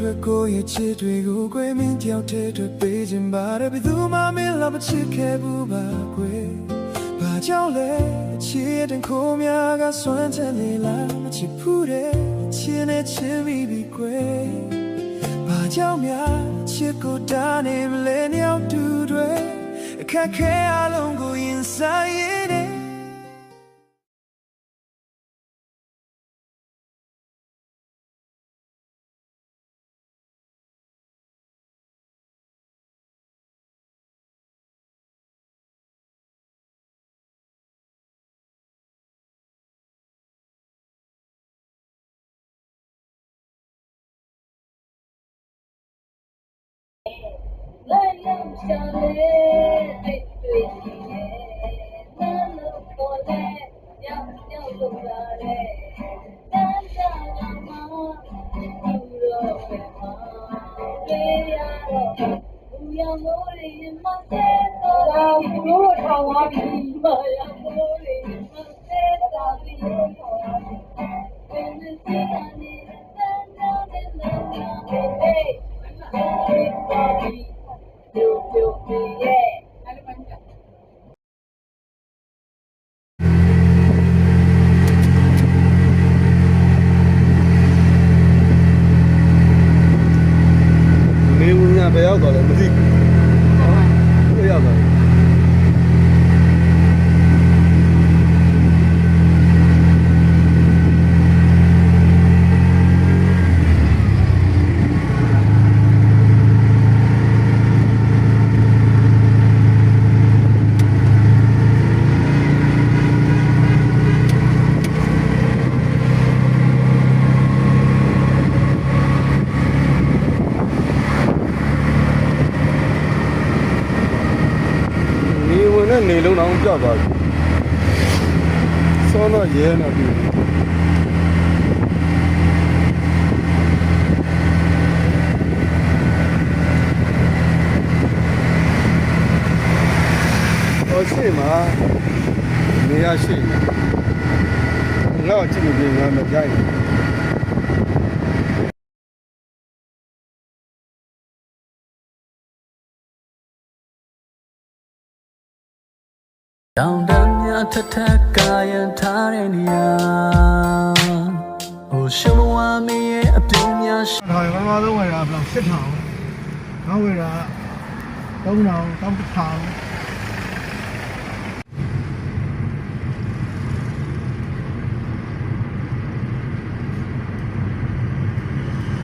ထွက်ကိုရဲ့ချစ်တွေကိုကွယ်မင်းတယောက်တည်းထွက်ပေးခြင်းပါတယ်ဘယ်သူမှမင်းလောက်မချစ်ခဲ့ဘူးပါကွယ်ဘာကြောင့်လဲချစ်တဲ့ခိုးများကစွမ်းချက်လေလားမချစ်ဘူးတဲ့ချစ်နဲ့ချစ်မိပြီကွယ်ဘာကြောင့်များချစ်ကိုတားနေမလဲနှစ်ယောက်တူတွေအခက်ခဲအလုံးကိုရင်ဆိုင်ရတဲ့来两下嘞，对对起耶，那路过来，要路过来，咱家妈妈不热不怕，别呀喽，不要努力嘛，谁都不唱我皮嘛呀，努力嘛，谁都不唱我皮，跟着谁让你咱家的那家嘿嘿。没问人家不要搞了，没得，不要搞。နေလုံးအောင်ပြပါဘူးစောတော့ရဲနေပြီဟောရှိမှာနေရရှိငါ့ကြည့်နေငါမကြိုက်ဘူးတောင်တန်းများထထကာယံထားတဲ့နေရာဟိုရှမဝါမင်းရဲ့အပြင်းများဒါရမမဆုံးဝယ်တာဘယ်လောက်စစ်ထောင်ငါဝယ်တာ3000 1000